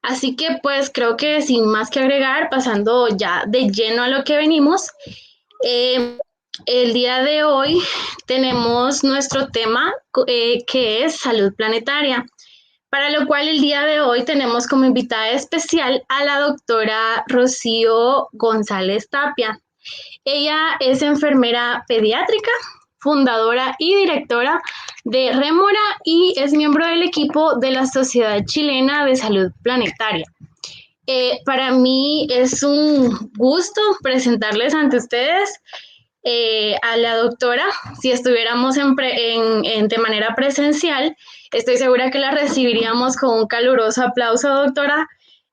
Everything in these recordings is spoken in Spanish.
Así que pues creo que sin más que agregar, pasando ya de lleno a lo que venimos, eh, el día de hoy tenemos nuestro tema que es salud planetaria, para lo cual el día de hoy tenemos como invitada especial a la doctora Rocío González Tapia. Ella es enfermera pediátrica, fundadora y directora de Rémora y es miembro del equipo de la Sociedad Chilena de Salud Planetaria. Para mí es un gusto presentarles ante ustedes a la doctora. Si estuviéramos de manera presencial, estoy segura que la recibiríamos con un caluroso aplauso, doctora.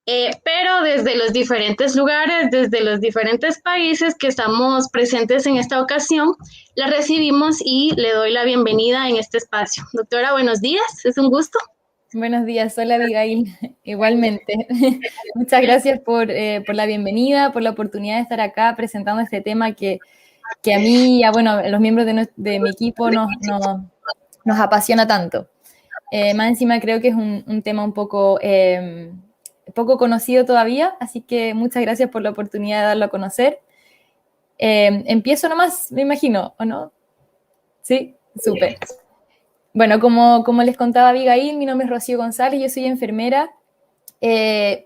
Pero desde los diferentes lugares, desde los diferentes países que estamos presentes en esta ocasión, la recibimos y le doy la bienvenida en este espacio. Doctora, buenos días, es un gusto. Buenos días, hola Abigail, igualmente. Muchas gracias por la bienvenida, por la oportunidad de estar acá presentando este tema que a mí y a bueno, los miembros de mi equipo nos apasiona tanto. Más encima creo que es un tema un poco conocido todavía, así que muchas gracias por la oportunidad de darlo a conocer. Empiezo nomás, me imagino, ¿o no? Sí, súper. Bueno, como les contaba Abigail, mi nombre es Rocío González, yo soy enfermera,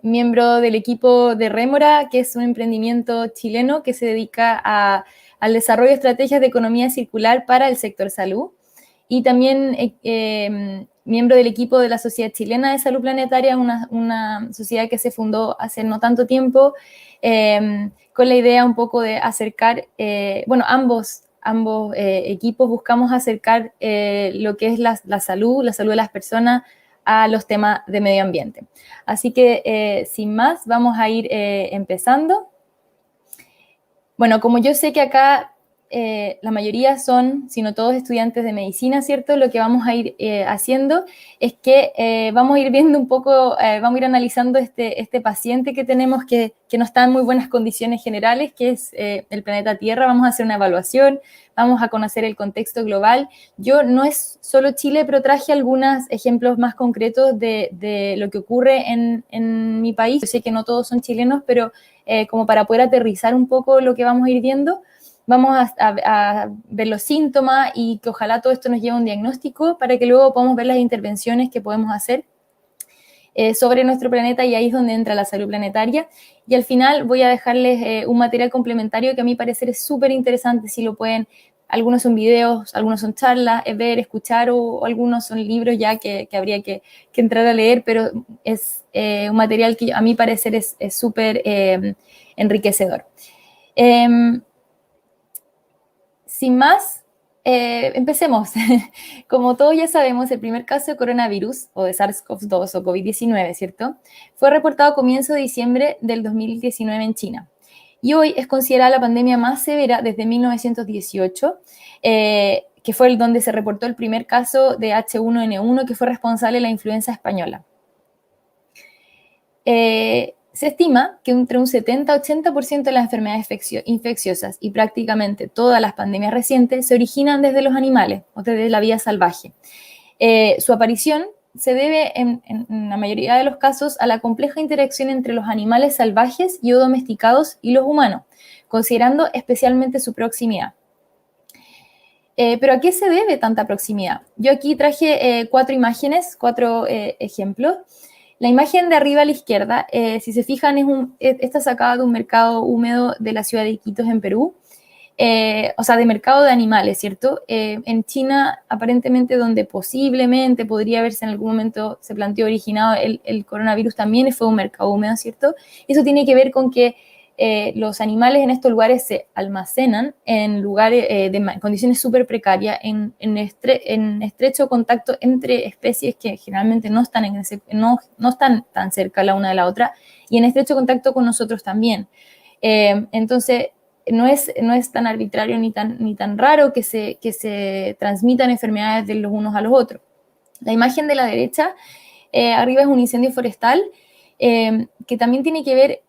miembro del equipo de Rémora, que es un emprendimiento chileno que se dedica al desarrollo de estrategias de economía circular para el sector salud. Y también miembro del equipo de la Sociedad Chilena de Salud Planetaria, una sociedad que se fundó hace no tanto tiempo, con la idea un poco de acercar, bueno, ambos equipos buscamos acercar lo que es la salud de las personas a los temas de medio ambiente. Así que, sin más, vamos a ir empezando. Bueno, como yo sé que acá la mayoría son, si no todos, estudiantes de medicina, ¿cierto? Lo que vamos a ir haciendo es que vamos a ir viendo un poco, vamos a ir analizando este paciente que tenemos que no está en muy buenas condiciones generales, que es el planeta Tierra. Vamos a hacer una evaluación, vamos a conocer el contexto global. Yo no es solo Chile, pero traje algunos ejemplos más concretos de lo que ocurre en mi país. Yo sé que no todos son chilenos, pero como para poder aterrizar un poco lo que vamos a ir viendo, vamos a ver los síntomas y que ojalá todo esto nos lleve a un diagnóstico para que luego podamos ver las intervenciones que podemos hacer sobre nuestro planeta, y ahí es donde entra la salud planetaria. Y al final voy a dejarles un material complementario que a mi parecer es súper interesante, si lo pueden. Algunos son videos, algunos son charlas, ver, escuchar, o algunos son libros ya que habría que entrar a leer, pero es un material que a mi parecer es súper enriquecedor. Sin más, empecemos. Como todos ya sabemos, el primer caso de coronavirus o de SARS-CoV-2 o COVID-19, ¿cierto? Fue reportado a comienzo de diciembre del 2019 en China. Y hoy es considerada la pandemia más severa desde 1918, que fue el donde se reportó el primer caso de H1N1, que fue responsable de la influenza española. Se estima que entre un 70-80% de las enfermedades infecciosas y prácticamente todas las pandemias recientes se originan desde los animales o desde la vida salvaje. Su aparición se debe en la mayoría de los casos a la compleja interacción entre los animales salvajes y o domesticados y los humanos, considerando especialmente su proximidad. Pero ¿a qué se debe tanta proximidad? Yo aquí traje 4 imágenes, 4 ejemplos. La imagen de arriba a la izquierda, si se fijan, está sacada de un mercado húmedo de la ciudad de Iquitos, en Perú. O sea, de mercado de animales, ¿cierto? En China, aparentemente, donde posiblemente podría haberse en algún momento se planteó originado el coronavirus, también fue un mercado húmedo, ¿cierto? Eso tiene que ver con que los animales en estos lugares se almacenan en lugares de condiciones súper precarias, en estrecho contacto entre especies que generalmente no están tan cerca la una de la otra, y en estrecho contacto con nosotros también. Entonces, no es tan arbitrario ni tan raro que se transmitan enfermedades de los unos a los otros. La imagen de la derecha, arriba, es un incendio forestal que también tiene que ver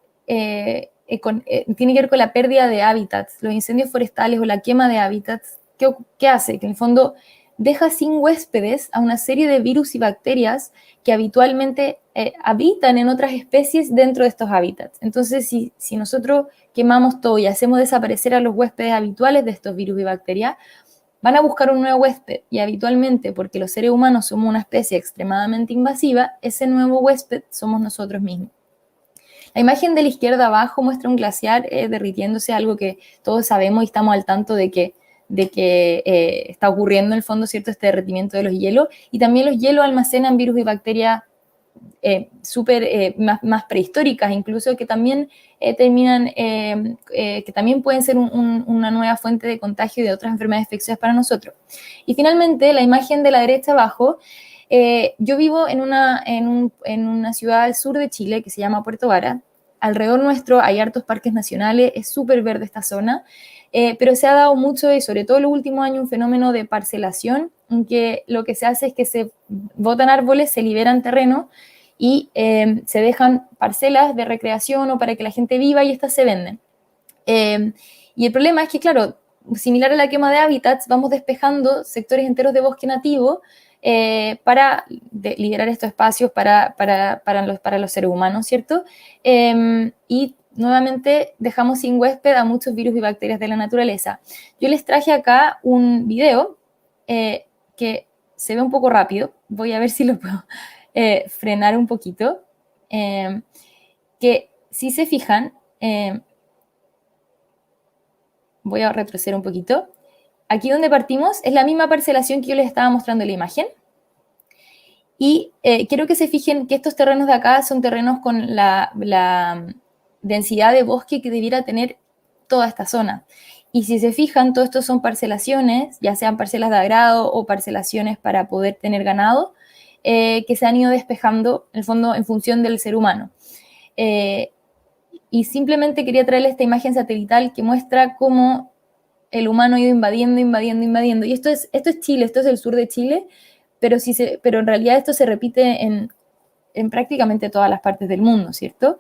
con la pérdida de hábitats. Los incendios forestales o la quema de hábitats, ¿qué hace? Que en el fondo deja sin huéspedes a una serie de virus y bacterias que habitualmente habitan en otras especies dentro de estos hábitats. Entonces, si nosotros quemamos todo y hacemos desaparecer a los huéspedes habituales de estos virus y bacterias, van a buscar un nuevo huésped y habitualmente, porque los seres humanos somos una especie extremadamente invasiva, ese nuevo huésped somos nosotros mismos. La imagen de la izquierda abajo muestra un glaciar derritiéndose, algo que todos sabemos y estamos al tanto de que está ocurriendo en el fondo, ¿cierto? Este derretimiento de los hielos. Y también los hielos almacenan virus y bacterias más prehistóricas, incluso que también que también pueden ser una nueva fuente de contagio de otras enfermedades infecciosas para nosotros. Y finalmente, la imagen de la derecha abajo, yo vivo en una ciudad al sur de Chile que se llama Puerto Vara. Alrededor nuestro hay hartos parques nacionales, es súper verde esta zona, pero se ha dado mucho, y sobre todo en los últimos años, un fenómeno de parcelación, en que lo que se hace es que se botan árboles, se liberan terreno y se dejan parcelas de recreación o para que la gente viva y estas se venden. Y el problema es que, claro, similar a la quema de hábitats, vamos despejando sectores enteros de bosque nativo para liberar estos espacios para los seres humanos, ¿cierto? Y nuevamente dejamos sin huésped a muchos virus y bacterias de la naturaleza. Yo les traje acá un video que se ve un poco rápido, voy a ver si lo puedo frenar un poquito, que si se fijan, voy a retroceder un poquito. Aquí donde partimos es la misma parcelación que yo les estaba mostrando en la imagen. Y quiero que se fijen que estos terrenos de acá son terrenos con la densidad de bosque que debiera tener toda esta zona. Y si se fijan, todo esto son parcelaciones, ya sean parcelas de agrado o parcelaciones para poder tener ganado, que se han ido despejando, en el fondo, en función del ser humano. Y simplemente quería traerles esta imagen satelital que muestra cómo el humano ha ido invadiendo. Y esto es Chile, esto es el sur de Chile, pero en realidad esto se repite en prácticamente todas las partes del mundo, ¿cierto?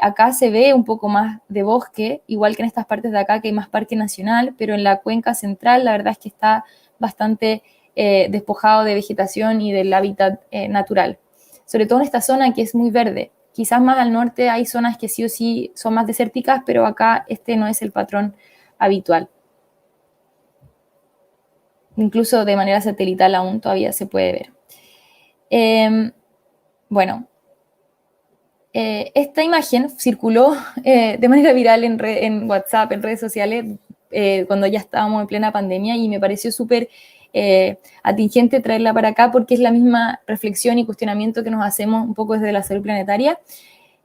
Acá se ve un poco más de bosque, igual que en estas partes de acá que hay más parque nacional, pero en la cuenca central la verdad es que está bastante despojado de vegetación y del hábitat natural. Sobre todo en esta zona que es muy verde. Quizás más al norte hay zonas que sí o sí son más desérticas, pero acá este no es el patrón habitual. Incluso de manera satelital aún todavía se puede ver. Bueno, esta imagen circuló de manera viral en WhatsApp, en redes sociales, cuando ya estábamos en plena pandemia, y me pareció súper atingente traerla para acá porque es la misma reflexión y cuestionamiento que nos hacemos un poco desde la salud planetaria.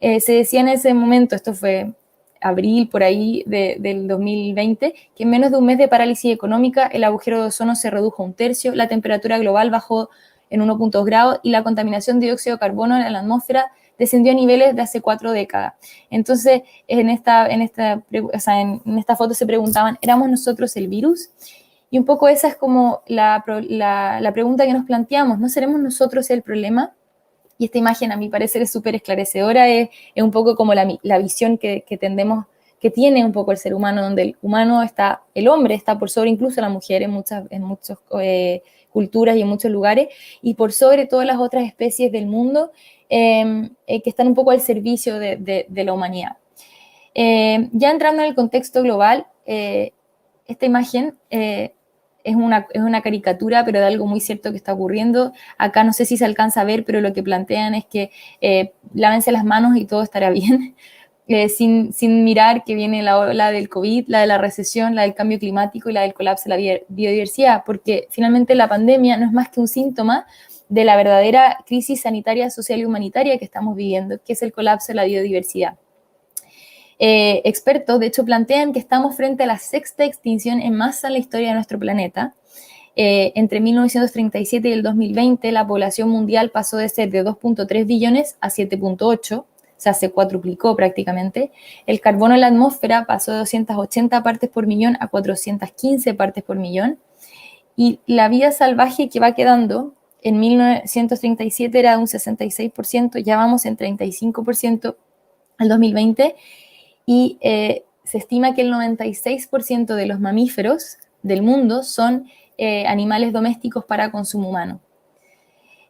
Se decía en ese momento, esto fue abril por ahí del 2020, que en menos de un mes de parálisis económica el agujero de ozono se redujo un tercio, la temperatura global bajó en 1,2 grados y la contaminación de dióxido de carbono en la atmósfera descendió a niveles de hace 4 décadas. Entonces, en esta foto se preguntaban, ¿éramos nosotros el virus? Y un poco esa es como la pregunta que nos planteamos, ¿no seremos nosotros el problema? Y esta imagen, a mi parecer, es súper esclarecedora, es un poco como la visión que tiene un poco el ser humano, donde el hombre está por sobre incluso la mujer en muchas culturas y en muchos lugares, y por sobre todas las otras especies del mundo que están un poco al servicio de la humanidad. Ya entrando en el contexto global, esta imagen es una caricatura, pero de algo muy cierto que está ocurriendo. Acá no sé si se alcanza a ver, pero lo que plantean es que lávense las manos y todo estará bien, sin mirar que viene la ola del COVID, la de la recesión, la del cambio climático y la del colapso de la biodiversidad, porque finalmente la pandemia no es más que un síntoma de la verdadera crisis sanitaria, social y humanitaria que estamos viviendo, que es el colapso de la biodiversidad. Expertos, de hecho, plantean que estamos frente a la sexta extinción en masa en la historia de nuestro planeta. Entre 1937 y el 2020, la población mundial pasó de ser de 2,3 billones a 7,8, o sea, se cuadruplicó prácticamente. El carbono en la atmósfera pasó de 280 partes por millón a 415 partes por millón. Y la vida salvaje que va quedando en 1937 era de un 66%, ya vamos en 35% al 2020. Y se estima que el 96% de los mamíferos del mundo son animales domésticos para consumo humano.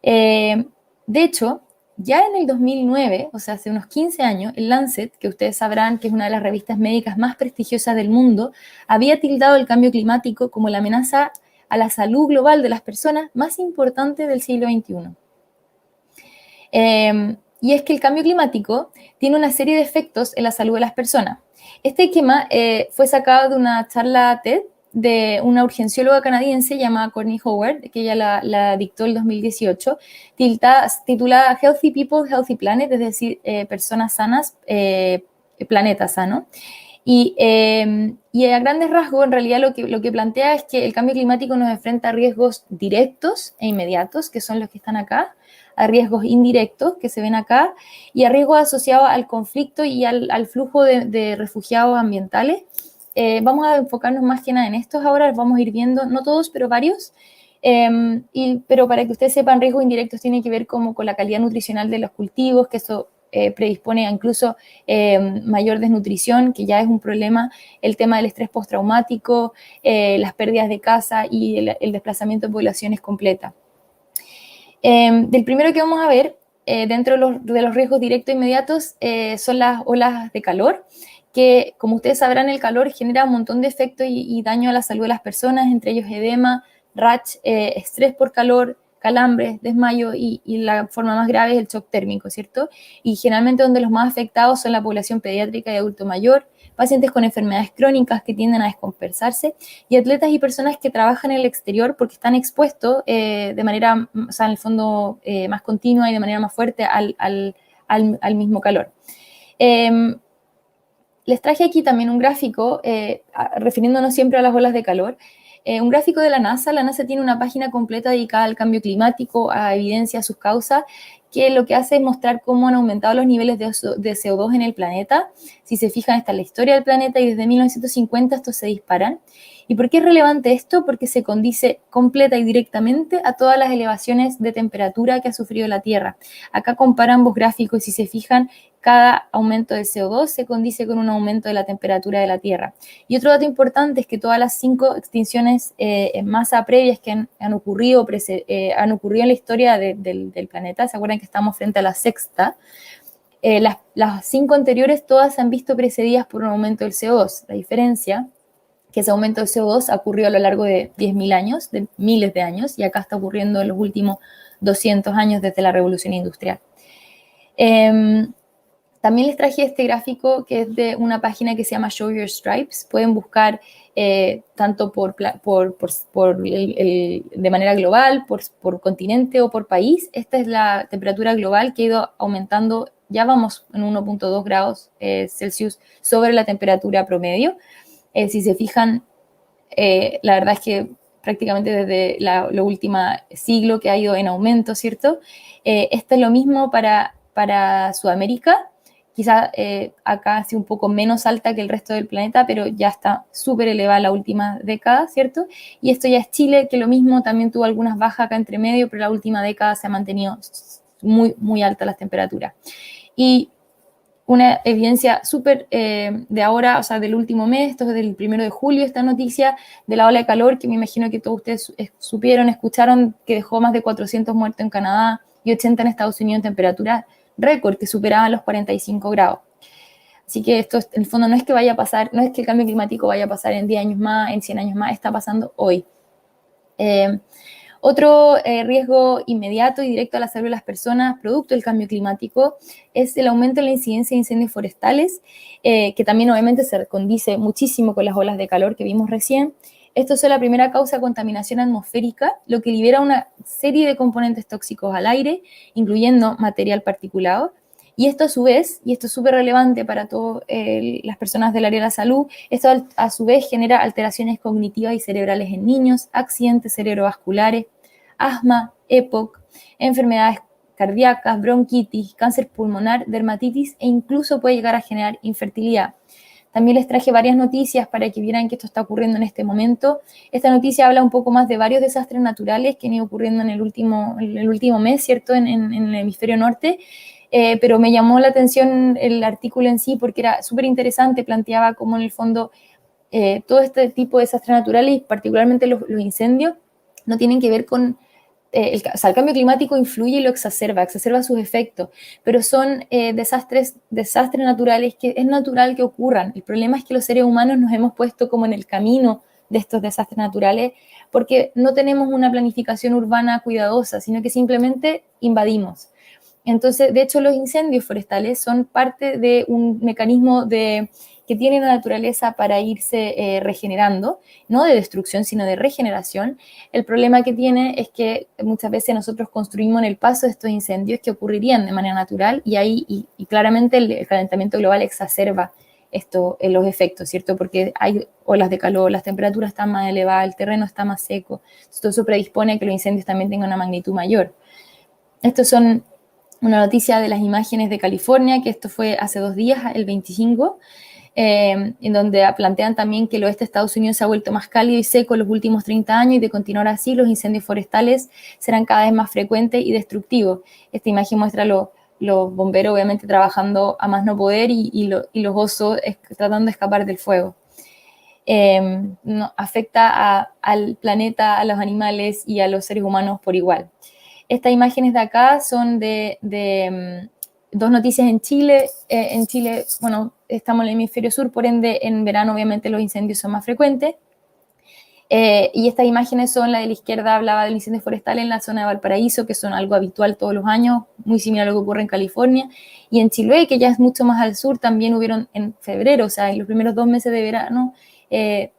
De hecho, ya en el 2009, o sea, hace unos 15 años, el Lancet, que ustedes sabrán que es una de las revistas médicas más prestigiosas del mundo, había tildado el cambio climático como la amenaza a la salud global de las personas más importante del siglo XXI. Y es que el cambio climático tiene una serie de efectos en la salud de las personas. Este esquema fue sacado de una charla TED de una urgencióloga canadiense llamada Courtney Howard, que ella la dictó el 2018, titulada Healthy People, Healthy Planet, es decir, personas sanas, planeta sano. Y a grandes rasgos, en realidad lo que plantea es que el cambio climático nos enfrenta a riesgos directos e inmediatos, que son los que están acá, a riesgos indirectos, que se ven acá, y a riesgos asociados al conflicto y al flujo de refugiados ambientales. Vamos a enfocarnos más que nada en estos ahora, vamos a ir viendo, no todos, pero varios. Pero para que ustedes sepan, riesgos indirectos tienen que ver como con la calidad nutricional de los cultivos, que eso predispone a incluso mayor desnutrición, que ya es un problema, el tema del estrés postraumático, las pérdidas de casa y el desplazamiento de poblaciones completas. Del primero que vamos a ver, dentro de los riesgos directos e inmediatos, son las olas de calor, que como ustedes sabrán, el calor genera un montón de efectos y daño a la salud de las personas, entre ellos edema, rash, estrés por calor, calambres, desmayo y la forma más grave es el shock térmico, ¿cierto? Y generalmente donde los más afectados son la población pediátrica y adulto mayor, pacientes con enfermedades crónicas que tienden a descompensarse y atletas y personas que trabajan en el exterior porque están expuestos de manera, o sea, en el fondo más continua y de manera más fuerte al mismo calor. Les traje aquí también un gráfico, refiriéndonos siempre a las olas de calor, un gráfico de la NASA. La NASA tiene una página completa dedicada al cambio climático, a evidencia sus causas, que lo que hace es mostrar cómo han aumentado los niveles de CO2 en el planeta. Si se fijan, esta es la historia del planeta y desde 1950 estos se disparan. ¿Y por qué es relevante esto? Porque se condice completa y directamente a todas las elevaciones de temperatura que ha sufrido la Tierra. Acá comparan ambos gráficos y si se fijan, cada aumento del CO2 se condice con un aumento de la temperatura de la Tierra. Y otro dato importante es que todas las 5 extinciones en masa previas que han ocurrido en la historia del planeta, ¿se acuerdan que estamos frente a la sexta? Las 5 anteriores todas se han visto precedidas por un aumento del CO2. La diferencia que ese aumento del CO2 ha ocurrido a lo largo de 10.000 años, de miles de años, y acá está ocurriendo en los últimos 200 años desde la Revolución Industrial. También les traje este gráfico que es de una página que se llama Show Your Stripes. Pueden buscar tanto de manera global, por continente o por país. Esta es la temperatura global que ha ido aumentando. Ya vamos en 1.2 grados Celsius sobre la temperatura promedio. Si se fijan, la verdad es que prácticamente desde lo último siglo que ha ido en aumento, ¿cierto? Esto es lo mismo para Sudamérica. Quizá acá ha sido un poco menos alta que el resto del planeta, pero ya está súper elevada la última década, ¿cierto? Y esto ya es Chile, que lo mismo, también tuvo algunas bajas acá entre medio, pero la última década se ha mantenido muy, muy alta las temperaturas. Y una evidencia súper de ahora, o sea, del último mes, esto es del 1 de julio, esta noticia de la ola de calor, que me imagino que todos ustedes supieron, escucharon, que dejó más de 400 muertos en Canadá y 80 en Estados Unidos en temperatura récord, que superaban los 45 grados. Así que esto, en el fondo, no es que vaya a pasar, no es que el cambio climático vaya a pasar en 10 años más, en 100 años más, está pasando hoy. Otro riesgo inmediato y directo a la salud de las personas, producto del cambio climático, es el aumento en la incidencia de incendios forestales, que también obviamente se condice muchísimo con las olas de calor que vimos recién. Esto es la primera causa de contaminación atmosférica, lo que libera una serie de componentes tóxicos al aire, incluyendo material particulado. Y esto a su vez, y esto es súper relevante para todas las personas del área de la salud, esto a su vez genera alteraciones cognitivas y cerebrales en niños, accidentes cerebrovasculares, asma, EPOC, enfermedades cardíacas, bronquitis, cáncer pulmonar, dermatitis e incluso puede llegar a generar infertilidad. También les traje varias noticias para que vieran que esto está ocurriendo en este momento. Esta noticia habla un poco más de varios desastres naturales que han ido ocurriendo en el último mes, ¿cierto?, en el hemisferio norte. Pero me llamó la atención el artículo en sí porque era súper interesante, planteaba cómo en el fondo todo este tipo de desastres naturales, y particularmente los incendios, no tienen que ver con el cambio climático influye y lo exacerba sus efectos, pero son desastres naturales que es natural que ocurran. El problema es que los seres humanos nos hemos puesto como en el camino de estos desastres naturales porque no tenemos una planificación urbana cuidadosa, sino que simplemente invadimos. Entonces, de hecho, los incendios forestales son parte de un mecanismo que tiene la naturaleza para irse regenerando, no de destrucción, sino de regeneración. El problema que tiene es que muchas veces nosotros construimos en el paso de estos incendios que ocurrirían de manera natural y claramente el calentamiento global exacerba los efectos, ¿cierto? Porque hay olas de calor, las temperaturas están más elevadas, el terreno está más seco. Todo eso predispone a que los incendios también tengan una magnitud mayor. Estos son una noticia de las imágenes de California, que esto fue hace 2 días, el 25, en donde plantean también que el oeste de Estados Unidos se ha vuelto más cálido y seco en los últimos 30 años y de continuar así, los incendios forestales serán cada vez más frecuentes y destructivos. Esta imagen muestra los bomberos obviamente trabajando a más no poder y los osos tratando de escapar del fuego. Afecta al planeta, a los animales y a los seres humanos por igual. Estas imágenes de acá son de 2 noticias en Chile. En Chile, bueno, estamos en el hemisferio sur, por ende, en verano obviamente los incendios son más frecuentes. Y estas imágenes son, la de la izquierda hablaba del incendio forestal en la zona de Valparaíso, que son algo habitual todos los años, muy similar a lo que ocurre en California. Y en Chiloé, que ya es mucho más al sur, también hubieron en febrero, o sea, en los primeros 2 meses de verano,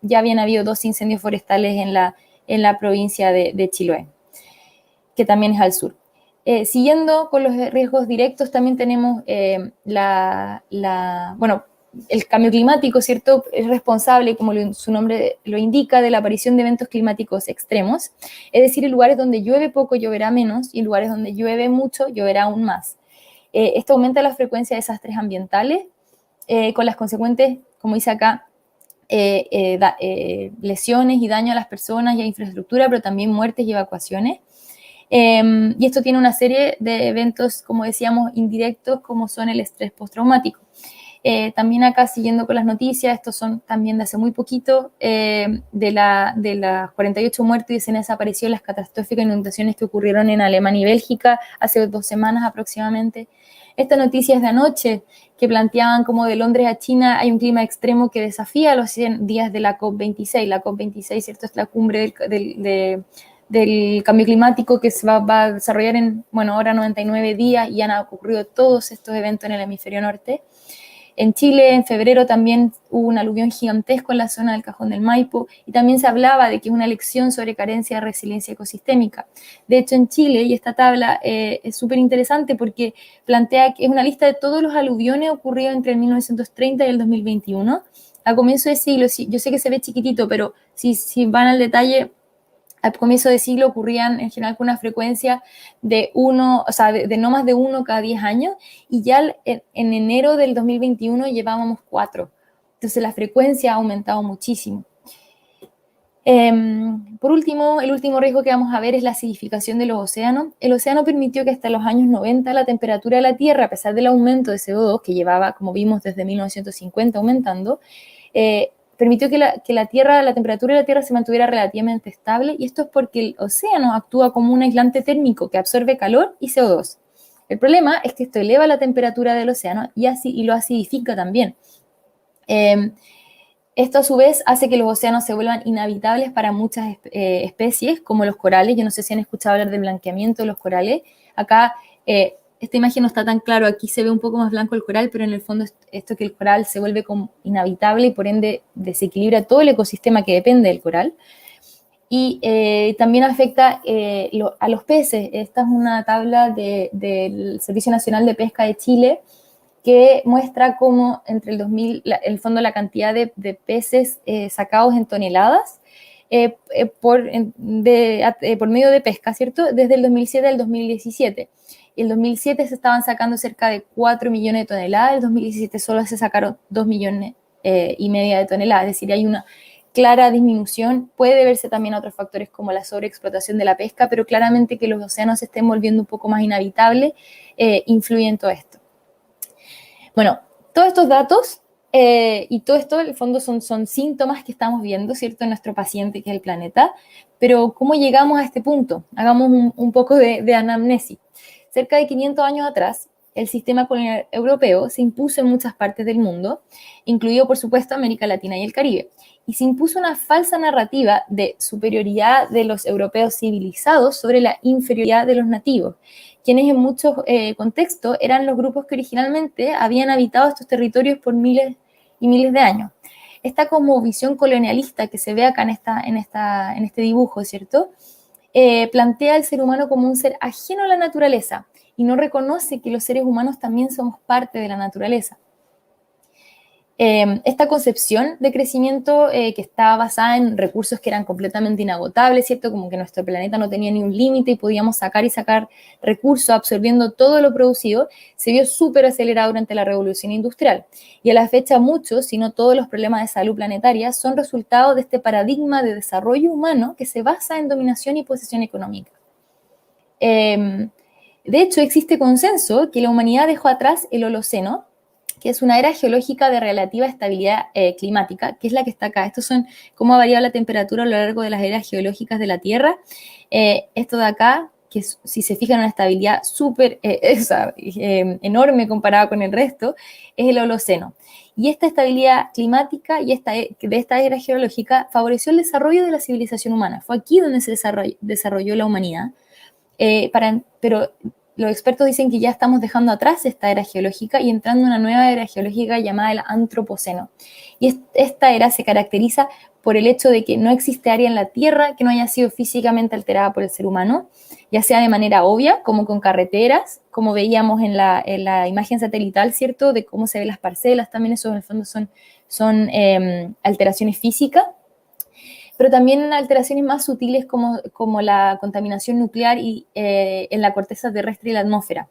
ya habían habido 2 incendios forestales en la provincia de Chiloé, que también es al sur. Siguiendo con los riesgos directos, también tenemos el cambio climático, ¿cierto? Es responsable, como su nombre lo indica, de la aparición de eventos climáticos extremos, es decir, en lugares donde llueve poco lloverá menos y en lugares donde llueve mucho lloverá aún más. Esto aumenta la frecuencia de desastres ambientales con las consecuentes, como dice acá, lesiones y daño a las personas y a infraestructura, pero también muertes y evacuaciones. Y esto tiene una serie de eventos, como decíamos, indirectos, como son el estrés postraumático. También acá, siguiendo con las noticias, estos son también de hace muy poquito, de las 48 muertes y decenas desaparecidos, las catastróficas inundaciones que ocurrieron en Alemania y Bélgica hace 2 semanas aproximadamente. Estas noticias de anoche que planteaban como de Londres a China hay un clima extremo que desafía los 100 días de la COP26. La COP26, ¿cierto?, es la cumbre del cambio climático que se va a desarrollar en, ahora 99 días y han ocurrido todos estos eventos en el hemisferio norte. En Chile, en febrero, también hubo un aluvión gigantesco en la zona del Cajón del Maipo y también se hablaba de que es una lección sobre carencia de resiliencia ecosistémica. De hecho, en Chile, y esta tabla es súper interesante porque plantea que es una lista de todos los aluviones ocurridos entre el 1930 y el 2021. A comienzo de siglo, yo sé que se ve chiquitito, pero si van al detalle, al comienzo de siglo ocurrían en general con una frecuencia de no más de 1 cada 10 años, y ya en enero del 2021 llevábamos 4. Entonces la frecuencia ha aumentado muchísimo. Por último, el último riesgo que vamos a ver es la acidificación de los océanos. El océano permitió que hasta los años 90 la temperatura de la Tierra, a pesar del aumento de CO2 que llevaba, como vimos, desde 1950 aumentando, permitió que la temperatura de la Tierra se mantuviera relativamente estable, y esto es porque el océano actúa como un aislante térmico que absorbe calor y CO2. El problema es que esto eleva la temperatura del océano y lo acidifica también. Esto a su vez hace que los océanos se vuelvan inhabitables para muchas especies, como los corales. Yo no sé si han escuchado hablar del blanqueamiento de los corales. Acá esta imagen no está tan claro, aquí se ve un poco más blanco el coral, pero en el fondo esto que el coral se vuelve como inhabitable y por ende desequilibra todo el ecosistema que depende del coral. Y también afecta a los peces. Esta es una tabla del Servicio Nacional de Pesca de Chile que muestra cómo entre el 2000, el fondo, la cantidad de peces sacados en toneladas por medio de pesca, ¿cierto?, desde el 2007 al 2017. En el 2007 se estaban sacando cerca de 4 millones de toneladas, en el 2017 solo se sacaron 2 millones y media de toneladas, es decir, hay una clara disminución. Puede deberse también a otros factores como la sobreexplotación de la pesca, pero claramente que los océanos se estén volviendo un poco más inhabitables influye en todo esto. Bueno, todos estos datos Y todo esto, en el fondo, son síntomas que estamos viendo, ¿cierto?, en nuestro paciente, que es el planeta. Pero, ¿cómo llegamos a este punto? Hagamos un poco de anamnesis. Cerca de 500 años atrás, el sistema colonial europeo se impuso en muchas partes del mundo, incluido, por supuesto, América Latina y el Caribe. Y se impuso una falsa narrativa de superioridad de los europeos civilizados sobre la inferioridad de los nativos, quienes en muchos contextos eran los grupos que originalmente habían habitado estos territorios por miles y miles de años. Esta como visión colonialista que se ve acá en este dibujo, ¿cierto?, plantea al ser humano como un ser ajeno a la naturaleza y no reconoce que los seres humanos también somos parte de la naturaleza. Esta concepción de crecimiento que estaba basada en recursos que eran completamente inagotables, ¿cierto? Como que nuestro planeta no tenía ni un límite y podíamos sacar y sacar recursos absorbiendo todo lo producido, se vio súper acelerado durante la Revolución Industrial. Y a la fecha muchos, si no todos los problemas de salud planetaria son resultado de este paradigma de desarrollo humano que se basa en dominación y posesión económica. De hecho, existe consenso que la humanidad dejó atrás el Holoceno, que es una era geológica de relativa estabilidad climática, que es la que está acá. Estos son cómo ha variado la temperatura a lo largo de las eras geológicas de la Tierra. Esto de acá, que si se fijan, una estabilidad súper enorme comparada con el resto, es el Holoceno. Y esta estabilidad climática y de esta era geológica favoreció el desarrollo de la civilización humana. Fue aquí donde se desarrolló la humanidad. Pero los expertos dicen que ya estamos dejando atrás esta era geológica y entrando en una nueva era geológica llamada el Antropoceno. Y esta era se caracteriza por el hecho de que no existe área en la Tierra que no haya sido físicamente alterada por el ser humano, ya sea de manera obvia, como con carreteras, como veíamos en la imagen satelital, ¿cierto?, de cómo se ven las parcelas, también eso en el fondo son alteraciones físicas, pero también alteraciones más sutiles como la contaminación nuclear y en la corteza terrestre y la atmósfera.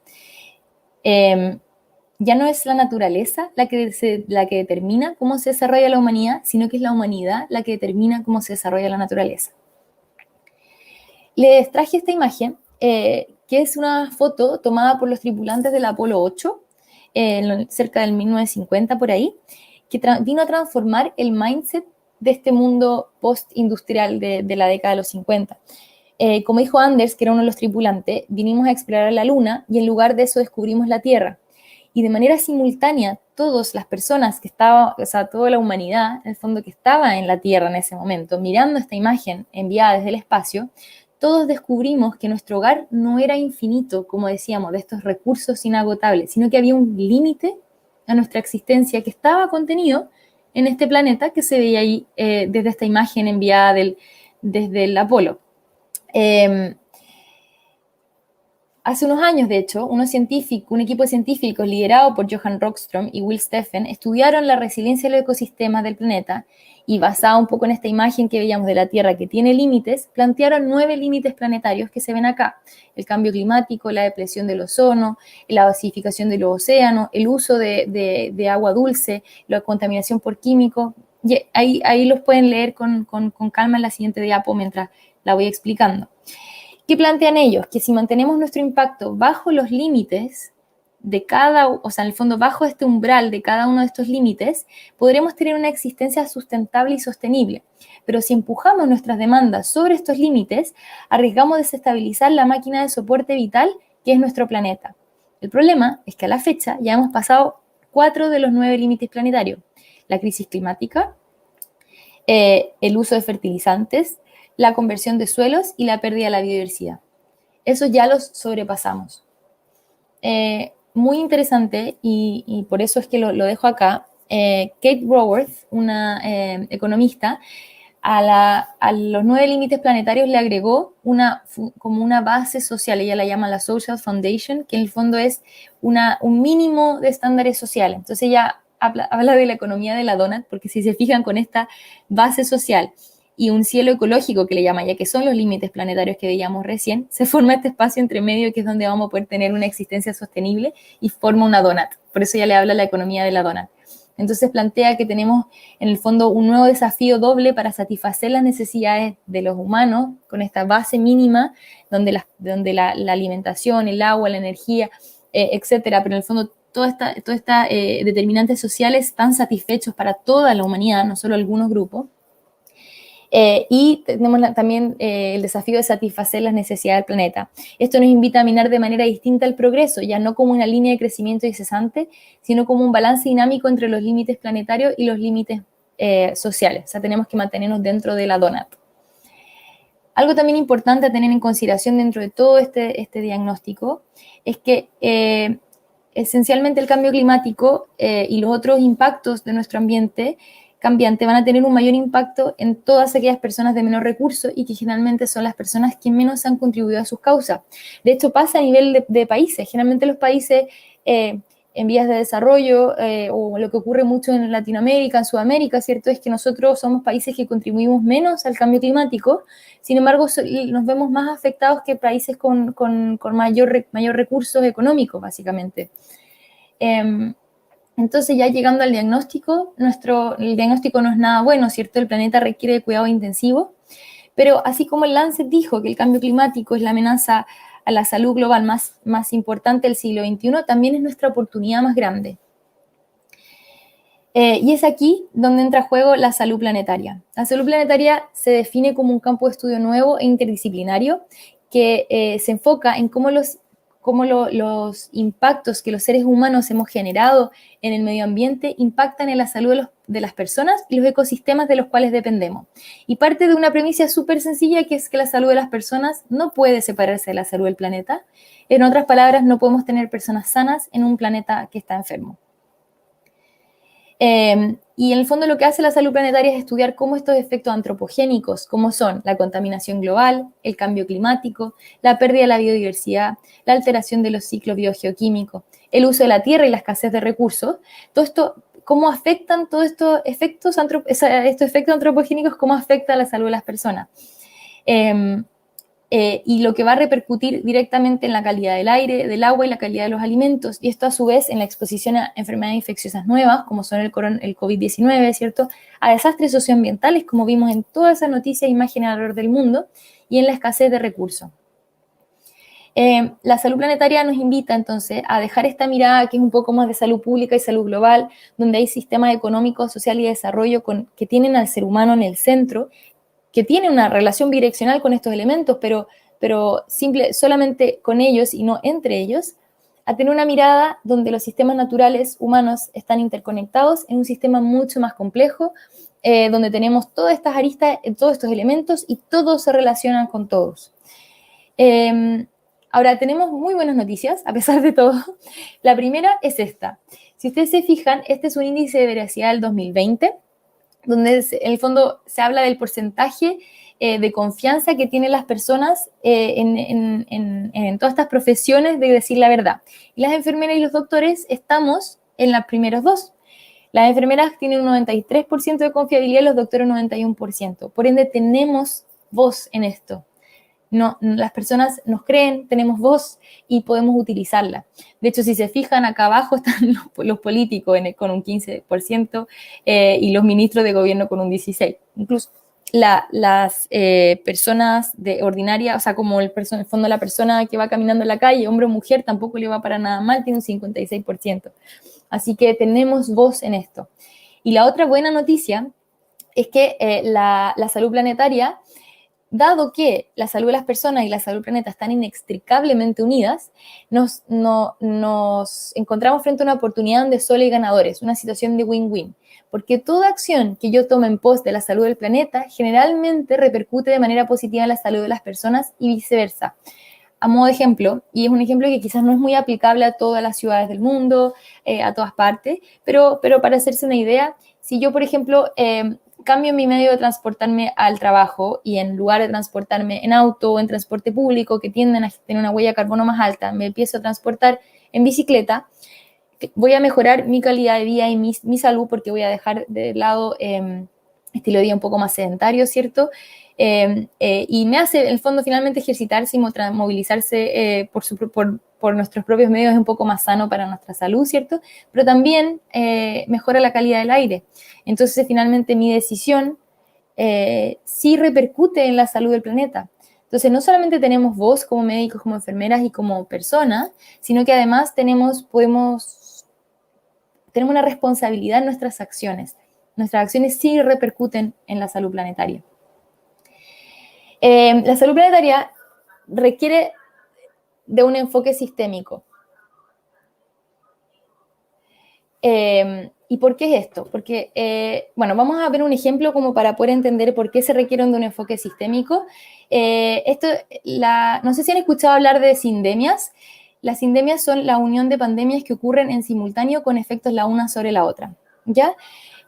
Ya no es la naturaleza la que determina cómo se desarrolla la humanidad, sino que es la humanidad la que determina cómo se desarrolla la naturaleza. Les traje esta imagen, que es una foto tomada por los tripulantes del Apolo 8, cerca del 1950 por ahí, que vino a transformar el mindset de este mundo post-industrial de la década de los 50. Como dijo Anders, que era uno de los tripulantes, vinimos a explorar la Luna y en lugar de eso descubrimos la Tierra. Y de manera simultánea, todas las personas que estaban, o sea, toda la humanidad, en el fondo, que estaba en la Tierra en ese momento, mirando esta imagen enviada desde el espacio, todos descubrimos que nuestro hogar no era infinito, como decíamos, de estos recursos inagotables, sino que había un límite a nuestra existencia que estaba contenido en este planeta que se veía ahí desde esta imagen enviada desde el Apolo. Hace unos años, de hecho, un equipo de científicos liderado por Johan Rockström y Will Steffen estudiaron la resiliencia de los ecosistemas del planeta y, basado un poco en esta imagen que veíamos de la Tierra que tiene límites, plantearon 9 límites planetarios que se ven acá: el cambio climático, la depresión del ozono, la basificación de los océanos, el uso de agua dulce, la contaminación por químicos. Y ahí los pueden leer con calma en la siguiente diapo mientras la voy explicando. ¿Qué plantean ellos? Que si mantenemos nuestro impacto bajo los límites de o sea, en el fondo bajo este umbral de cada uno de estos límites, podremos tener una existencia sustentable y sostenible. Pero si empujamos nuestras demandas sobre estos límites, arriesgamos desestabilizar la máquina de soporte vital que es nuestro planeta. El problema es que a la fecha ya hemos pasado 4 de los 9 límites planetarios: la crisis climática, el uso de fertilizantes, la conversión de suelos y la pérdida de la biodiversidad. Eso ya los sobrepasamos. Muy interesante, y por eso es que lo dejo acá. Kate Raworth, una economista, a los 9 límites planetarios le agregó como una base social. Ella la llama la Social Foundation, que en el fondo es un mínimo de estándares sociales. Entonces ella habla de la economía de la donut, porque si se fijan, con esta base social y un cielo ecológico, que le llama, ya que son los límites planetarios que veíamos recién, se forma este espacio entre medio que es donde vamos a poder tener una existencia sostenible y forma una donut. Por eso ya le habla la economía de la donut. Entonces plantea que tenemos en el fondo un nuevo desafío doble para satisfacer las necesidades de los humanos con esta base mínima donde la alimentación, el agua, la energía, etcétera, pero en el fondo determinantes sociales están satisfechos para toda la humanidad, no solo algunos grupos. Y tenemos también el desafío de satisfacer las necesidades del planeta. Esto nos invita a mirar de manera distinta el progreso, ya no como una línea de crecimiento incesante, sino como un balance dinámico entre los límites planetarios y los límites sociales. O sea, tenemos que mantenernos dentro de la donut. Algo también importante a tener en consideración dentro de todo este diagnóstico es que esencialmente el cambio climático y los otros impactos de nuestro ambiente cambiante van a tener un mayor impacto en todas aquellas personas de menor recursos y que generalmente son las personas que menos han contribuido a sus causas. De hecho, pasa a nivel de países. Generalmente los países en vías de desarrollo o lo que ocurre mucho en Latinoamérica, en Sudamérica, ¿cierto? Es que nosotros somos países que contribuimos menos al cambio climático, sin embargo nos vemos más afectados que países con mayor recursos económicos, básicamente. Entonces, ya llegando al diagnóstico, el diagnóstico no es nada bueno, ¿cierto? El planeta requiere de cuidado intensivo, pero así como el Lancet dijo que el cambio climático es la amenaza a la salud global más importante del siglo XXI, también es nuestra oportunidad más grande. Y es aquí donde entra a juego la salud planetaria. La salud planetaria se define como un campo de estudio nuevo e interdisciplinario que se enfoca en cómo los impactos que los seres humanos hemos generado en el medio ambiente impactan en la salud de las personas y los ecosistemas de los cuales dependemos. Y parte de una premisa súper sencilla, que es que la salud de las personas no puede separarse de la salud del planeta. En otras palabras, no podemos tener personas sanas en un planeta que está enfermo. Y en el fondo lo que hace la salud planetaria es estudiar cómo estos efectos antropogénicos, como son la contaminación global, el cambio climático, la pérdida de la biodiversidad, la alteración de los ciclos biogeoquímicos, el uso de la tierra y la escasez de recursos, todo esto, cómo afectan todos estos efectos antropogénicos, cómo afecta a la salud de las personas. Y lo que va a repercutir directamente en la calidad del aire, del agua y la calidad de los alimentos, y esto a su vez en la exposición a enfermedades infecciosas nuevas, como son el COVID-19, ¿cierto? A desastres socioambientales, como vimos en todas esas noticias e imágenes alrededor del mundo, y en la escasez de recursos. La salud planetaria nos invita entonces a dejar esta mirada que es un poco más de salud pública y salud global, donde hay sistemas económicos, social y de desarrollo que tienen al ser humano en el centro, que tiene una relación bidireccional con estos elementos, pero solamente con ellos y no entre ellos, a tener una mirada donde los sistemas naturales humanos están interconectados en un sistema mucho más complejo, donde tenemos todas estas aristas, todos estos elementos y todos se relacionan con todos. Ahora, tenemos muy buenas noticias, a pesar de todo. La primera es esta. Si ustedes se fijan, este es un índice de veracidad del 2020, donde en el fondo se habla del porcentaje de confianza que tienen las personas en todas estas profesiones de decir la verdad. Y las enfermeras y los doctores estamos en los primeros dos. Las enfermeras tienen un 93% de confiabilidad y los doctores un 91%. Por ende, tenemos voz en esto. No, las personas nos creen, tenemos voz y podemos utilizarla. De hecho, si se fijan, acá abajo están los políticos con un 15% y los ministros de gobierno con un 16%. Incluso las personas de ordinaria, o sea, como en el fondo la persona que va caminando en la calle, hombre o mujer, tampoco le va para nada mal, tiene un 56%. Así que tenemos voz en esto. Y la otra buena noticia es que la salud planetaria, dado que la salud de las personas y la salud del planeta están inextricablemente unidas, nos encontramos frente a una oportunidad donde solo hay ganadores, una situación de win-win. Porque toda acción que yo tome en pos de la salud del planeta generalmente repercute de manera positiva en la salud de las personas y viceversa. A modo de ejemplo, y es un ejemplo que quizás no es muy aplicable a todas las ciudades del mundo, a todas partes, pero para hacerse una idea, si yo, por ejemplo, cambio mi medio de transportarme al trabajo y en lugar de transportarme en auto o en transporte público que tienden a tener una huella de carbono más alta, me empiezo a transportar en bicicleta, voy a mejorar mi calidad de vida y mi salud porque voy a dejar de lado estilo de vida un poco más sedentario, ¿cierto? Y me hace, en el fondo, finalmente ejercitarse y movilizarse por nuestros propios medios es un poco más sano para nuestra salud, ¿cierto? Pero también mejora la calidad del aire. Entonces, finalmente, mi decisión sí repercute en la salud del planeta. Entonces, no solamente tenemos voz como médicos, como enfermeras y como personas, sino que además podemos tenemos una responsabilidad en nuestras acciones. Nuestras acciones sí repercuten en la salud planetaria. La salud planetaria requiere de un enfoque sistémico. ¿Y por qué es esto? Porque, bueno, vamos a ver un ejemplo como para poder entender por qué se requiere de un enfoque sistémico. No sé si han escuchado hablar de sindemias. Las sindemias son la unión de pandemias que ocurren en simultáneo con efectos la una sobre la otra, ¿ya?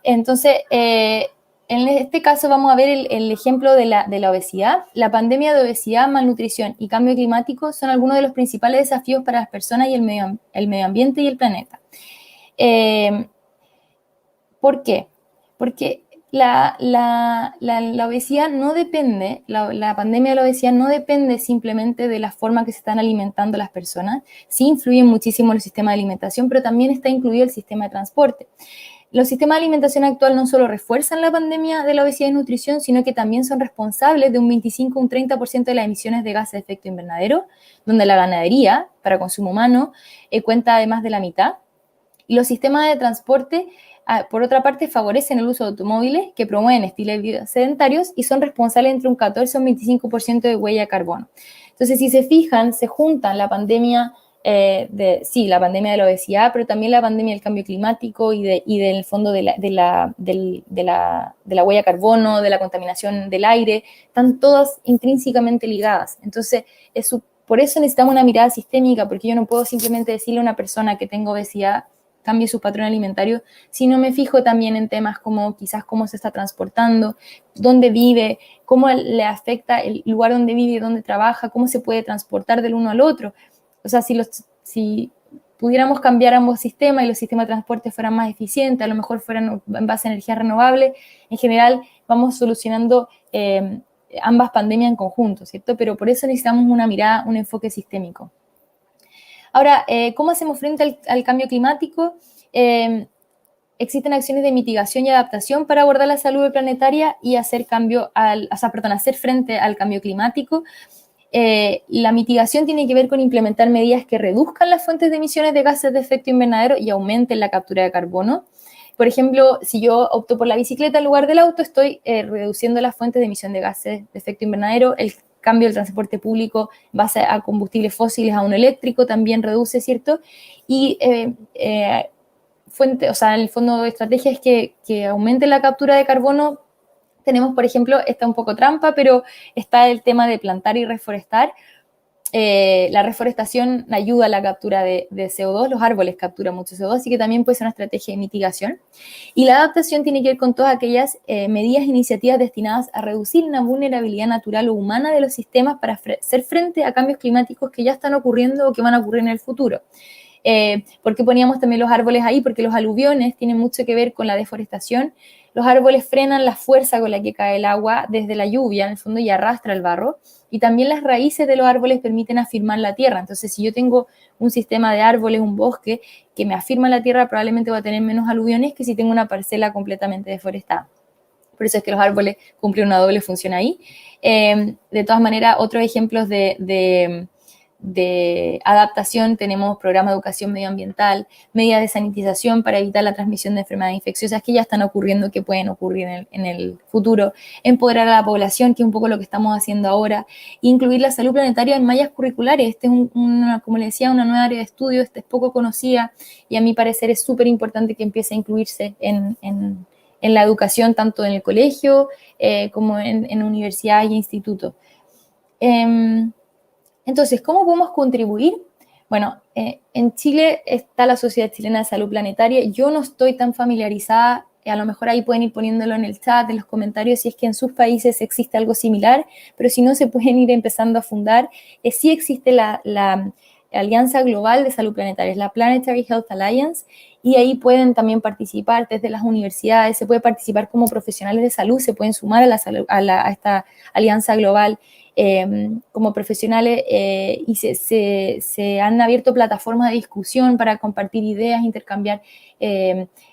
Entonces, en este caso vamos a ver el ejemplo de la obesidad. La pandemia de obesidad, malnutrición y cambio climático son algunos de los principales desafíos para las personas y el medio ambiente y el planeta. ¿Por qué? Porque la obesidad no depende, la pandemia de la obesidad no depende simplemente de la forma que se están alimentando las personas. Sí influyen muchísimo en el sistema de alimentación, pero también está incluido el sistema de transporte. Los sistemas de alimentación actual no solo refuerzan la pandemia de la obesidad y nutrición, sino que también son responsables de un 25 o un 30% de las emisiones de gases de efecto invernadero, donde la ganadería para consumo humano cuenta además de la mitad. Y los sistemas de transporte, por otra parte, favorecen el uso de automóviles que promueven estilos de vida sedentarios y son responsables entre un 14 y un 25% de huella de carbono. Entonces, si se fijan, se juntan la pandemia la pandemia de la obesidad, pero también la pandemia del cambio climático y del fondo de la huella de carbono, de la contaminación del aire, están todas intrínsecamente ligadas. Entonces, por eso necesitamos una mirada sistémica, porque yo no puedo simplemente decirle a una persona que tenga obesidad cambie su patrón alimentario, si no me fijo también en temas como quizás cómo se está transportando, dónde vive, cómo le afecta el lugar donde vive, dónde trabaja, cómo se puede transportar del uno al otro. O sea, si pudiéramos cambiar ambos sistemas y los sistemas de transporte fueran más eficientes, a lo mejor fueran en base a energías renovables, en general vamos solucionando ambas pandemias en conjunto, ¿cierto? Pero por eso necesitamos una mirada, un enfoque sistémico. Ahora, ¿cómo hacemos frente al cambio climático? Existen acciones de mitigación y adaptación para abordar la salud planetaria y hacer frente al cambio climático. La mitigación tiene que ver con implementar medidas que reduzcan las fuentes de emisiones de gases de efecto invernadero y aumenten la captura de carbono. Por ejemplo, si yo opto por la bicicleta en lugar del auto, estoy reduciendo las fuentes de emisión de gases de efecto invernadero. El cambio del transporte público base a combustibles fósiles a uno eléctrico también reduce, ¿cierto? Y el fondo de estrategia es que aumente la captura de carbono. Tenemos, por ejemplo, está un poco trampa, pero está el tema de plantar y reforestar. La reforestación ayuda a la captura de CO2, los árboles capturan mucho CO2, así que también puede ser una estrategia de mitigación. Y la adaptación tiene que ver con todas aquellas medidas e iniciativas destinadas a reducir una vulnerabilidad natural o humana de los sistemas para hacer frente a cambios climáticos que ya están ocurriendo o que van a ocurrir en el futuro. ¿Por qué poníamos también los árboles ahí? Porque los aluviones tienen mucho que ver con la deforestación. Los árboles frenan la fuerza con la que cae el agua desde la lluvia, en el fondo, y arrastra el barro. Y también las raíces de los árboles permiten afirmar la tierra. Entonces, si yo tengo un sistema de árboles, un bosque, que me afirma la tierra, probablemente va a tener menos aluviones que si tengo una parcela completamente deforestada. Por eso es que los árboles cumplen una doble función ahí. De todas maneras, otros ejemplos de adaptación, tenemos programa de educación medioambiental, medidas de sanitización para evitar la transmisión de enfermedades infecciosas que ya están ocurriendo, que pueden ocurrir en el futuro, empoderar a la población, que es un poco lo que estamos haciendo ahora, incluir la salud planetaria en mallas curriculares. Este es como les decía, una nueva área de estudio, es poco conocida y a mi parecer es súper importante que empiece a incluirse en la educación, tanto en el colegio como en universidades e institutos. Entonces, ¿cómo podemos contribuir? Bueno, en Chile está la Sociedad Chilena de Salud Planetaria. Yo no estoy tan familiarizada, a lo mejor ahí pueden ir poniéndolo en el chat, en los comentarios, si es que en sus países existe algo similar, pero si no, se pueden ir empezando a fundar. Sí existe la Alianza Global de Salud Planetaria, es la Planetary Health Alliance, y ahí pueden también participar desde las universidades, se puede participar como profesionales de salud, se pueden sumar a esta Alianza Global como profesionales y se han abierto plataformas de discusión para compartir ideas, intercambiar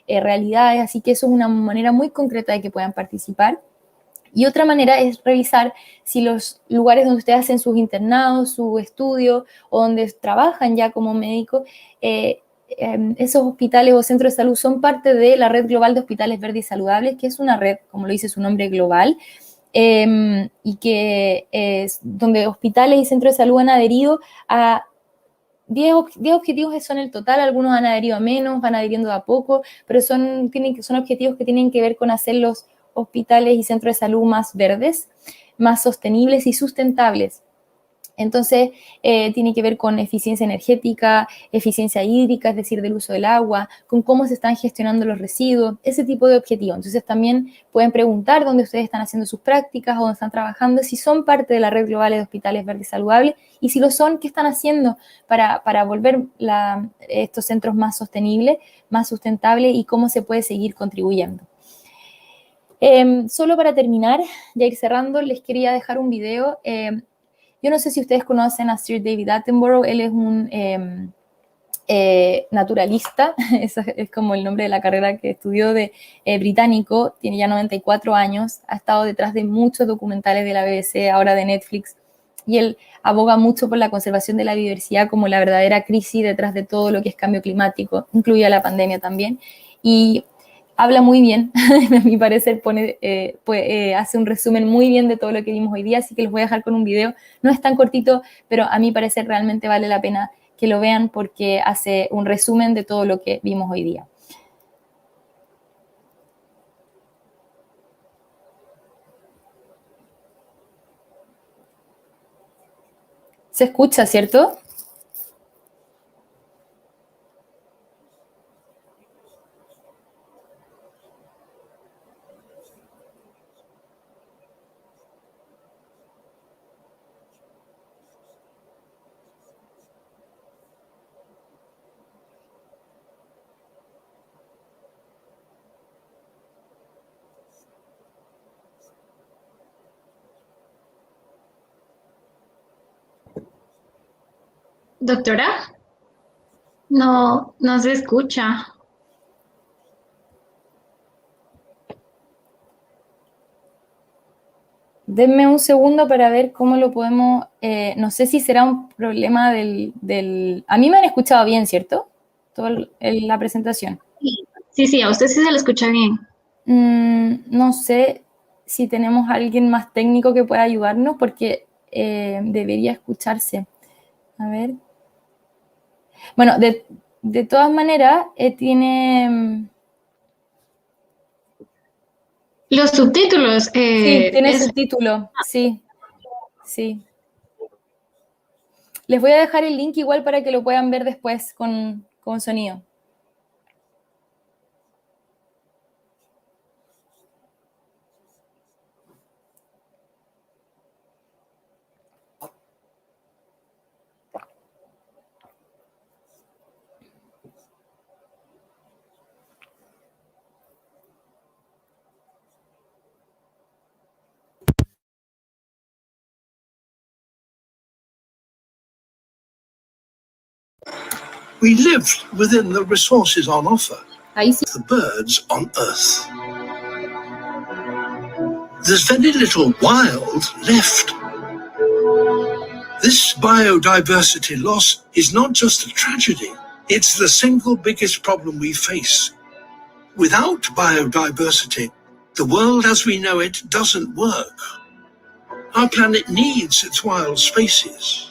realidades, así que eso es una manera muy concreta de que puedan participar. Y otra manera es revisar si los lugares donde ustedes hacen sus internados, su estudio o donde trabajan ya como médico esos hospitales o centros de salud son parte de la Red Global de Hospitales Verdes y Saludables, que es una red, como lo dice su nombre, global, y que es donde hospitales y centros de salud han adherido a 10 objetivos que son el total, algunos han adherido a menos, van adhiriendo de a poco, pero son objetivos que tienen que ver con hacer los hospitales y centros de salud más verdes, más sostenibles y sustentables. Entonces, tiene que ver con eficiencia energética, eficiencia hídrica, es decir, del uso del agua, con cómo se están gestionando los residuos, ese tipo de objetivos. Entonces, también pueden preguntar dónde ustedes están haciendo sus prácticas o dónde están trabajando, si son parte de la red global de hospitales verdes y saludables, y si lo son, ¿qué están haciendo para volver estos centros más sostenibles, más sustentables, y cómo se puede seguir contribuyendo? Solo para terminar, ya ir cerrando, les quería dejar un video. Yo no sé si ustedes conocen a Sir David Attenborough, él es un naturalista, ese es como el nombre de la carrera que estudió, británico, tiene ya 94 años, ha estado detrás de muchos documentales de la BBC, ahora de Netflix, y él aboga mucho por la conservación de la biodiversidad como la verdadera crisis detrás de todo lo que es cambio climático, incluida la pandemia también, y habla muy bien, a mi parecer hace un resumen muy bien de todo lo que vimos hoy día, así que les voy a dejar con un video, no es tan cortito, pero a mi parecer realmente vale la pena que lo vean porque hace un resumen de todo lo que vimos hoy día. ¿Se escucha, cierto? Doctora, no se escucha. Denme un segundo para ver cómo lo podemos, no sé si será un problema a mí me han escuchado bien, ¿cierto? La presentación. Sí, a usted sí se lo escucha bien. No sé si tenemos a alguien más técnico que pueda ayudarnos porque debería escucharse. A ver. Bueno, de todas maneras, tiene... Los subtítulos. Sí, tiene subtítulo, sí. Les voy a dejar el link igual para que lo puedan ver después con sonido. We lived within the resources on offer, the birds on Earth. There's very little wild left. This biodiversity loss is not just a tragedy, it's the single biggest problem we face. Without biodiversity, the world as we know it doesn't work. Our planet needs its wild spaces.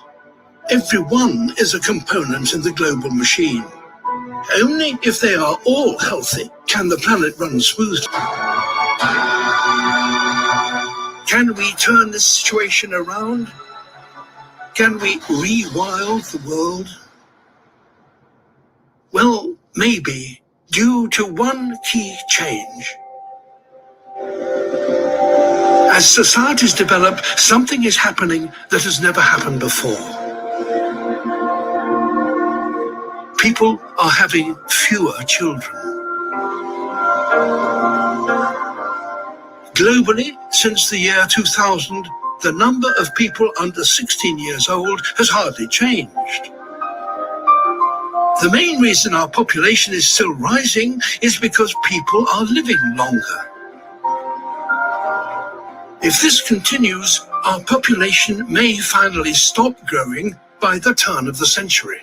Every one is a component in the global machine. Only if they are all healthy can the planet run smoothly. Can we turn this situation around? Can we rewild the world? Well, maybe, due to one key change. As societies develop, something is happening that has never happened before. People are having fewer children. Globally, since the year 2000, the number of people under 16 years old has hardly changed. The main reason our population is still rising is because people are living longer. If this continues, our population may finally stop growing by the turn of the century.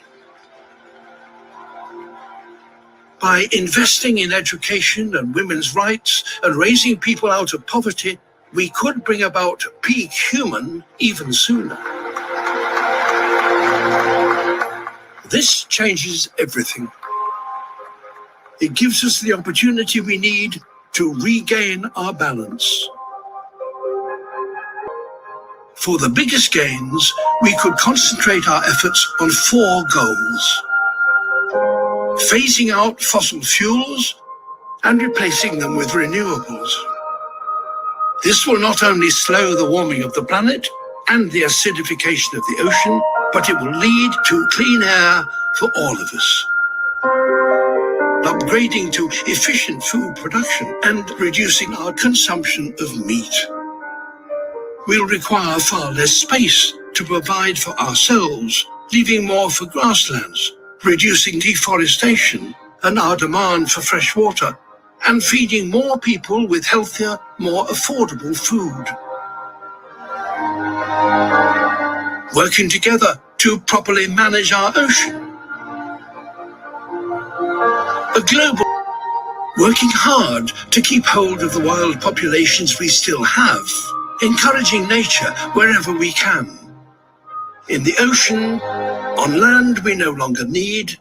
By investing in education and women's rights and raising people out of poverty, we could bring about peak human even sooner. This changes everything. It gives us the opportunity we need to regain our balance. For the biggest gains, we could concentrate our efforts on 4 goals: phasing out fossil fuels and replacing them with renewables. This will not only slow the warming of the planet and the acidification of the ocean, but it will lead to clean air for all of us. Upgrading to efficient food production and reducing our consumption of meat. We'll require far less space to provide for ourselves, leaving more for grasslands, reducing deforestation and our demand for fresh water, and feeding more people with healthier, more affordable food. Working together to properly manage our ocean. A global working hard to keep hold of the wild populations we still have, encouraging nature wherever we can. In the ocean, on land we no longer need,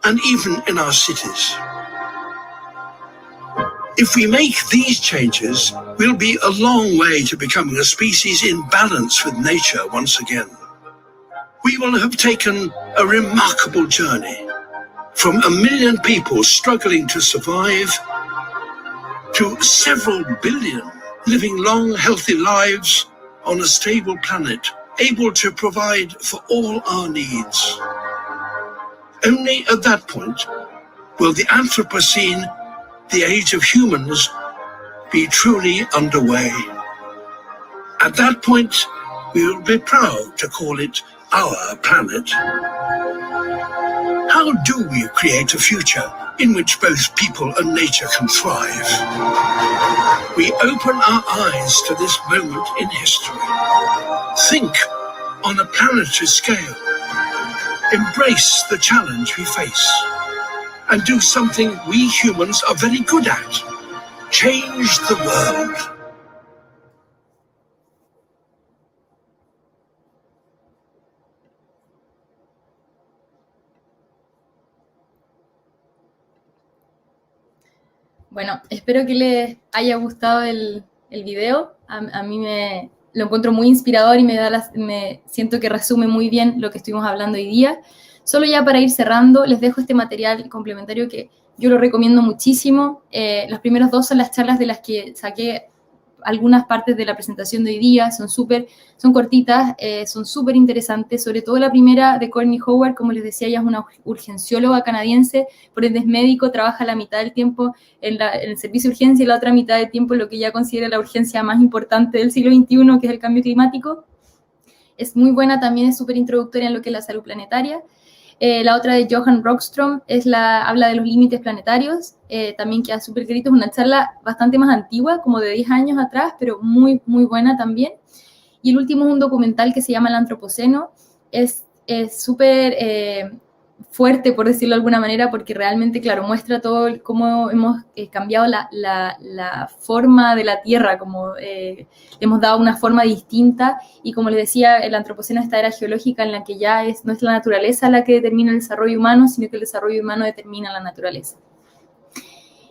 and even in our cities. If we make these changes, we'll be a long way to becoming a species in balance with nature once again. We will have taken a remarkable journey, from 1 million people struggling to survive, to several billion living long, healthy lives on a stable planet, able to provide for all our needs. Only at that point will the Anthropocene, the age of humans, be truly underway. At that point, we will be proud to call it our planet. How do we create a future in which both people and nature can thrive? We open our eyes to this moment in history. Think on a planetary scale. Embrace the challenge we face. And do something we humans are very good at. Change the world. Bueno, espero que les haya gustado el video. A mí lo encuentro muy inspirador y me siento que resume muy bien lo que estuvimos hablando hoy día. Solo ya para ir cerrando, les dejo este material complementario que yo lo recomiendo muchísimo. Las primeras 2 son las charlas de las que saqué algunas partes de la presentación de hoy día, son cortitas, son súper interesantes, sobre todo la primera de Courtney Howard. Como les decía, ella es una urgencióloga canadiense, por ende es médico, trabaja la mitad del tiempo en el servicio de urgencia y la otra mitad del tiempo en lo que ella considera la urgencia más importante del siglo XXI, que es el cambio climático. Es muy buena, también es súper introductoria en lo que es la salud planetaria. La otra de Johan Rockström habla de los límites planetarios, también queda súper querido, es una charla bastante más antigua, como de 10 años atrás, pero muy, muy buena también. Y el último es un documental que se llama El Antropoceno, es súper fuerte, por decirlo de alguna manera, porque realmente, claro, muestra todo cómo hemos cambiado la forma de la Tierra, como hemos dado una forma distinta, y como les decía, el Antropoceno es esta era geológica en la que ya no es la naturaleza la que determina el desarrollo humano, sino que el desarrollo humano determina la naturaleza.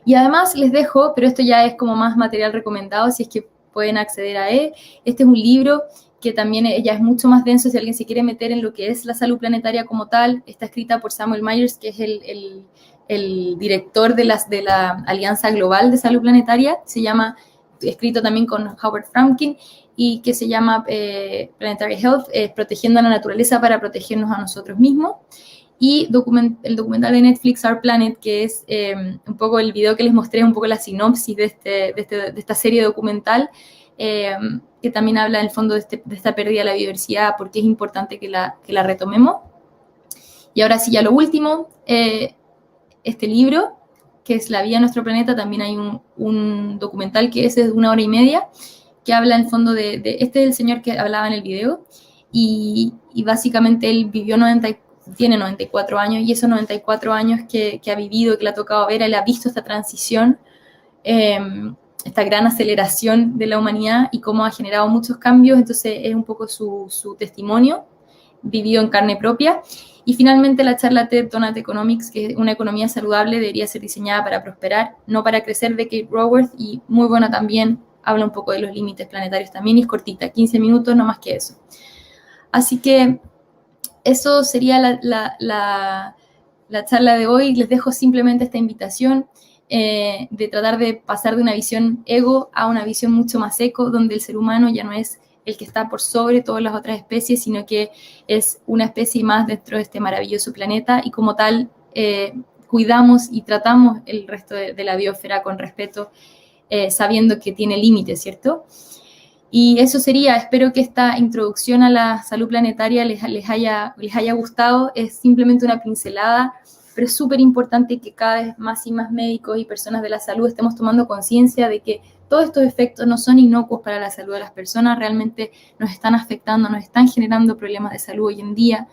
Y además les dejo, pero esto ya es como más material recomendado, si es que pueden acceder a él. Este es un libro que también ya es mucho más denso si alguien se quiere meter en lo que es la salud planetaria como tal. Está escrita por Samuel Myers, que es el director de la Alianza Global de Salud Planetaria. Escrito también con Howard Fromkin, y que se llama Planetary Health, protegiendo a la naturaleza para protegernos a nosotros mismos. Y el documental de Netflix, Our Planet, que es un poco el video que les mostré, un poco la sinopsis de esta serie documental, que también habla en el fondo de esta pérdida de la biodiversidad, porque es importante que la retomemos. Y ahora sí, ya lo último, este libro, que es La vida de nuestro planeta, también hay un documental que es de 1 hora y media, que habla en el fondo este es el señor que hablaba en el video, y básicamente él vivió tiene 94 años, y esos 94 años que ha vivido, que le ha tocado ver, él ha visto esta transición, esta gran aceleración de la humanidad y cómo ha generado muchos cambios. Entonces es un poco su testimonio vivido en carne propia. Y finalmente la charla TED Donut Economics, que una economía saludable debería ser diseñada para prosperar, no para crecer, de Kate Raworth, y muy buena también, habla un poco de los límites planetarios también, y es cortita, 15 minutos, no más que eso. Así que eso sería la charla de hoy. Les dejo simplemente esta invitación de tratar de pasar de una visión ego a una visión mucho más eco, donde el ser humano ya no es el que está por sobre todas las otras especies, sino que es una especie más dentro de este maravilloso planeta, y como tal cuidamos y tratamos el resto de la biosfera con respeto, sabiendo que tiene límites, ¿cierto? Y eso sería. Espero que esta introducción a la salud planetaria les haya gustado. Es simplemente una pincelada, pero es súper importante que cada vez más y más médicos y personas de la salud estemos tomando conciencia de que todos estos efectos no son inocuos para la salud de las personas, realmente nos están afectando, nos están generando problemas de salud hoy en día,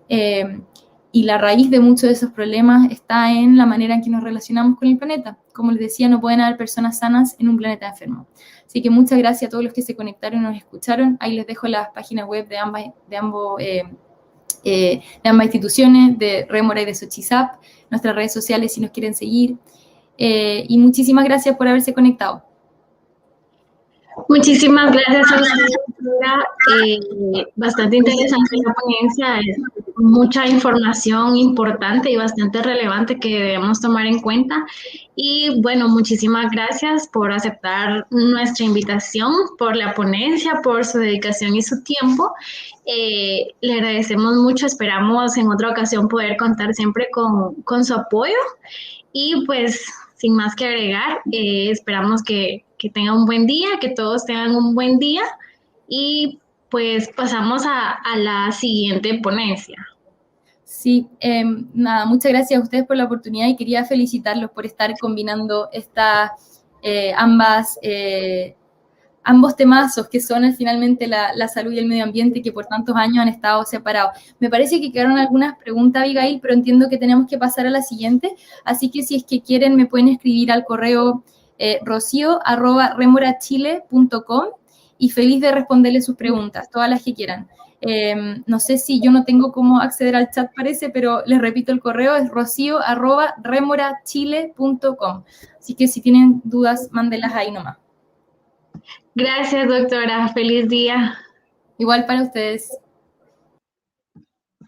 y la raíz de muchos de esos problemas está en la manera en que nos relacionamos con el planeta. Como les decía, no pueden haber personas sanas en un planeta enfermo. Así que muchas gracias a todos los que se conectaron y nos escucharon. Ahí les dejo las páginas web de ambas instituciones, de Rémora y de Xochitl, nuestras redes sociales si nos quieren seguir. Y muchísimas gracias por haberse conectado. Muchísimas gracias a usted, doctora. Bastante interesante la ponencia, es mucha información importante y bastante relevante que debemos tomar en cuenta. Y bueno, muchísimas gracias por aceptar nuestra invitación, por la ponencia, por su dedicación y su tiempo. Le agradecemos mucho, esperamos en otra ocasión poder contar siempre con su apoyo. Y pues, sin más que agregar, esperamos que tengan un buen día, que todos tengan un buen día, y pues pasamos a la siguiente ponencia. Sí, nada, muchas gracias a ustedes por la oportunidad, y quería felicitarlos por estar combinando ambos temazos que son finalmente la salud y el medio ambiente, que por tantos años han estado separados. Me parece que quedaron algunas preguntas, Abigail, pero entiendo que tenemos que pasar a la siguiente, así que si es que quieren me pueden escribir al correo rocio@remorachile.com, y feliz de responderles sus preguntas, todas las que quieran. No sé si yo no tengo cómo acceder al chat, parece, pero les repito el correo, es rocio@remorachile.com. Así que si tienen dudas, mándenlas ahí nomás. Gracias, doctora. Feliz día. Igual para ustedes.